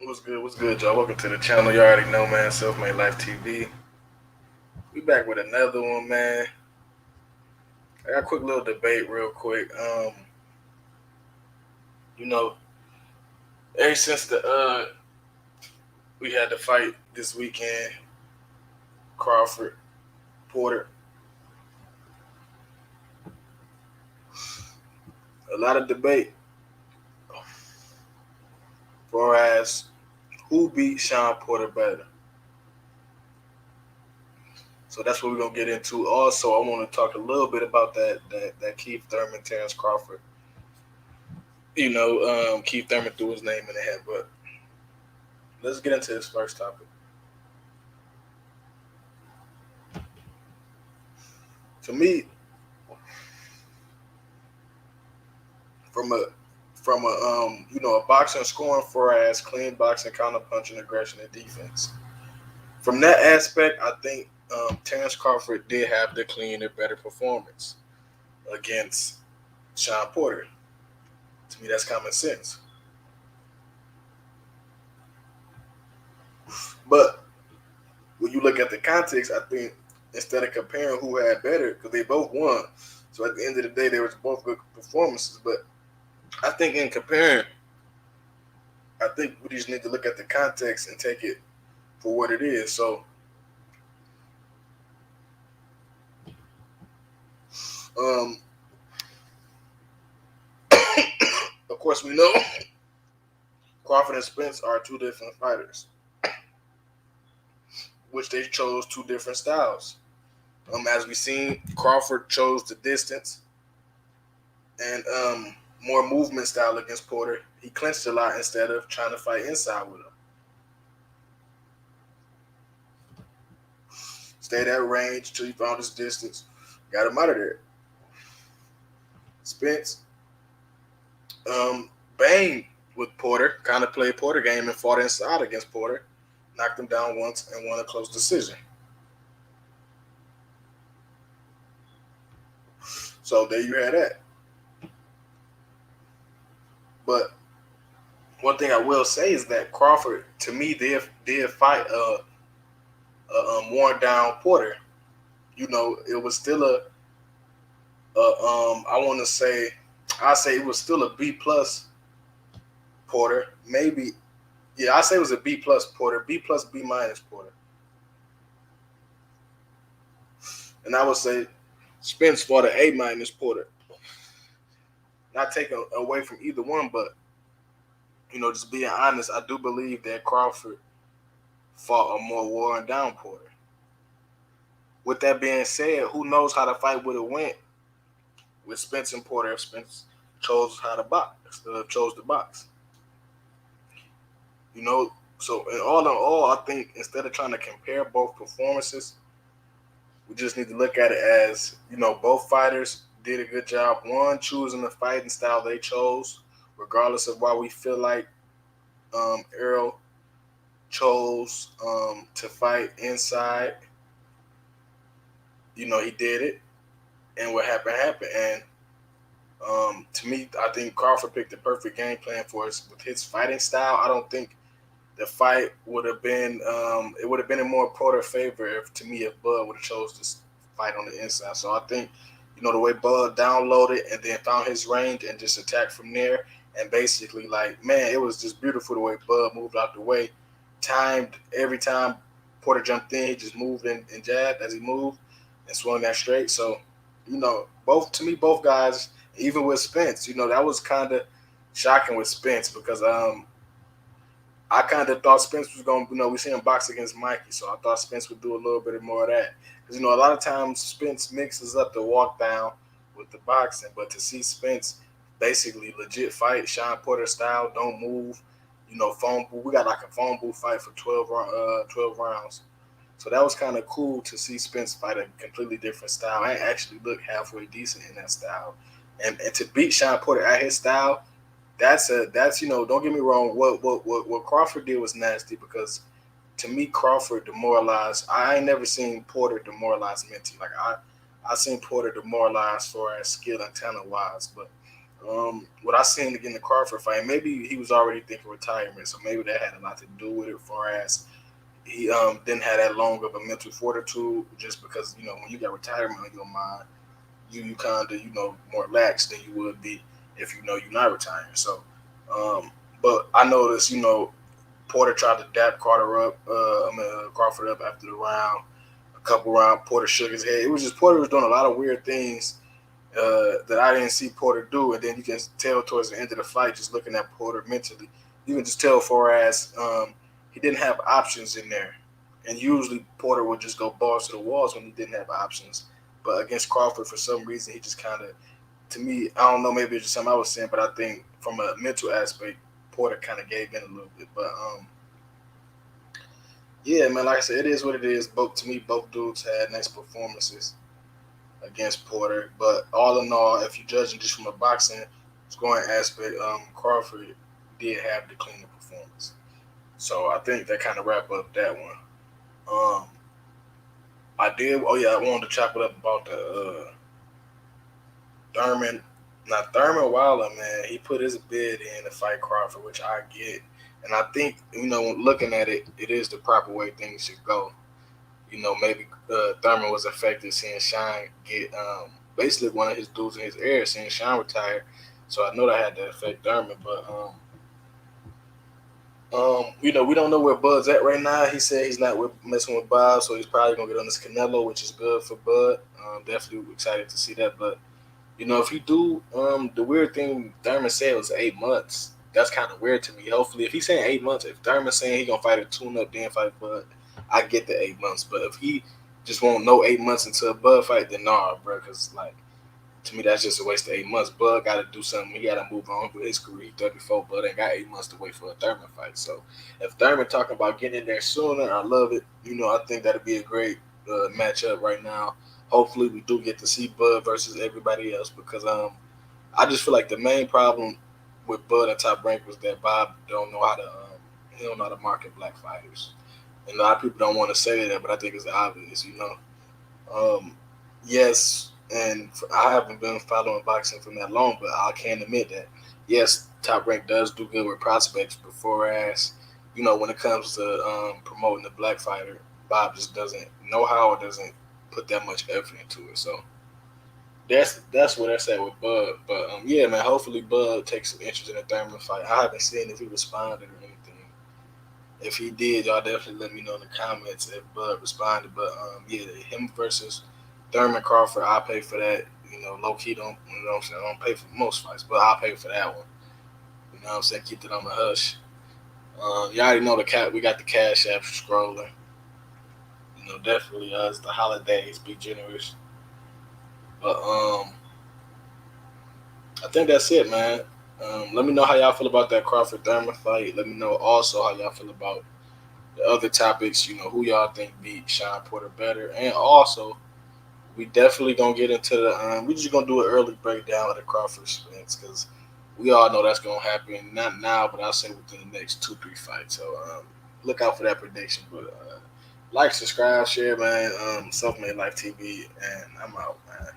What's good? What's good, y'all? Welcome to the channel. You already know, man. Self-Made Life TV. We back with another one, man. I got a quick little debate, real quick. You know, ever since the we had the fight this weekend, Crawford Porter, a lot of debate for as who beat Shawn Porter better. So that's what we're gonna get into. Also, I want to talk a little bit about that Keith Thurman, Terence Crawford. Keith Thurman threw his name in the head, but let's get into this first topic. To me, from a boxing scoring for as clean boxing, counter punching, aggression, and defense. From that aspect, I think Terence Crawford did have the cleaner, better performance against Shawn Porter. To me, that's common sense. But when you look at the context, I think instead of comparing who had better, because they both won, so at the end of the day, they were both good performances. But I think in comparing, I think we just need to look at the context and take it for what it is. So, um, of course, we know Crawford and Spence are two different fighters, which they chose two different styles. As we seen, Crawford chose the distance and more movement style against Porter. He clinched a lot instead of trying to fight inside with him. Stayed at range till he found his distance. Got him out of there. Spence banged with Porter, kind of played Porter game and fought inside against Porter. Knocked him down once and won a close decision. So there you had that. But one thing I will say is that Crawford, to me, did fight a worn down Porter. It was still I want to say, I say it was still a B plus Porter. Maybe, yeah, I say it was a B plus Porter, B plus B minus Porter, and I would say Spence fought an A minus Porter. Not taking away from either one, but just being honest, I do believe that Crawford fought a more worn down Porter. With that being said, who knows how the fight would have went with Spence and Porter if Spence chose how to box instead of chose to box. So in all, I think instead of trying to compare both performances, we just need to look at it as both fighters did a good job. One choosing the fighting style they chose, regardless of why we feel like Errol chose to fight inside. He did it, and what happened happened. And to me, I think Crawford picked the perfect game plan for us with his fighting style. I don't think the fight would have been it would have been in more Porter favor if Bud would have chose to fight on the inside. So I think the way Bud downloaded and then found his range and just attacked from there, and basically it was just beautiful the way Bud moved out the way, timed every time Porter jumped in, he just moved and jabbed as he moved and swung that straight. So both guys, even with Spence, that was kind of shocking with Spence because I kind of thought Spence was going to, we see him box against Mikey, so I thought Spence would do a little bit more of that. Because, a lot of times Spence mixes up the walk down with the boxing, but to see Spence basically legit fight Shawn Porter style, don't move, phone booth. We got like a phone booth fight for 12 rounds. So that was kind of cool to see Spence fight a completely different style and actually look halfway decent in that style. And to beat Shawn Porter at his style, that's don't get me wrong, what Crawford did was nasty because to me Crawford demoralized. I ain't never seen Porter demoralized mentally. I seen Porter demoralized for as skill and talent wise, but What I seen again the Crawford fight, maybe he was already thinking retirement, so maybe that had a lot to do with it. For as he didn't have that long of a mental fortitude, just because when you got retirement on your mind, you kind of more lax than you would be if you're not retiring. So, um, but I noticed Porter tried to dap Crawford up after the round, a couple round. Porter shook his head. It was just Porter was doing a lot of weird things that I didn't see Porter do, and then you can tell towards the end of the fight, just looking at Porter mentally, you can just tell for as he didn't have options in there, and usually Porter would just go balls to the walls when he didn't have options. But against Crawford, for some reason, he just kind of, to me, I don't know, maybe it's just something I was saying, but I think from a mental aspect, Porter kind of gave in a little bit. But yeah, man, like I said, it is what it is. Both to me, both dudes had nice performances against Porter. But all in all, if you're judging just from a boxing scoring aspect, Crawford did have the cleaner performance. So I think that kind of wrap up that one. Um, I did. Oh yeah, I wanted to chop it up about the Thurman. Now Thurman Wilder, man, he put his bid in to fight Crawford, which I get, and I think looking at it, it is the proper way things should go. Maybe Thurman was affected seeing Shawn get basically one of his dudes in his area, seeing Shawn retire. So I know that had to affect Thurman, but we don't know where Bud's at right now. He said he's not messing with Bob, so he's probably gonna get on this Canelo, which is good for Bud. Definitely excited to see that. But if he do, the weird thing Thurman said was 8 months. That's kind of weird to me. Hopefully, if he's saying 8 months, if Thurman's saying he gonna fight a tune-up, then fight Bud, I get the 8 months. But if he just won't know 8 months into a Bud fight, then nah, bro. Because like to me, that's just a waste of 8 months. Bud got to do something. He got to move on with his career. He's 34. Bud ain't got 8 months to wait for a Thurman fight. So if Thurman talking about getting in there sooner, I love it. I think that'd be a great matchup right now. Hopefully, we do get to see Bud versus everybody else because I just feel like the main problem with Bud and Top Rank was that Bob don't know how to he don't know how to market black fighters. And a lot of people don't want to say that, but I think it's obvious. Yes, and I haven't been following boxing from that long, but I can admit that yes, Top Rank does do good with prospects, but for as when it comes to promoting the black fighter, Bob just doesn't know how or doesn't put that much effort into it. So that's what I said with Bud. But yeah, man, hopefully Bud takes some interest in the Thurman fight. I haven't seen if he responded or anything. If he did, y'all definitely let me know in the comments if Bud responded. But yeah, him versus Thurman Crawford, I'll pay for that. Low key don't what I'm saying, I don't pay for most fights, but I'll pay for that one. What I'm saying? Keep it on the hush. You already know the cat we got the cash app scrolling. Definitely it's the holidays, be generous. But I think that's it, man. Let me know how y'all feel about that Crawford Thurman fight. Let me know also how y'all feel about the other topics. Who y'all think beat Shawn Porter better, and also we definitely gonna get into the. We just gonna do an early breakdown of the Crawford Spence because we all know that's gonna happen. Not now, but I'll say within the next 2-3 fights. So look out for that prediction. But like, subscribe, share, man. Self Made Life TV, and I'm out, man.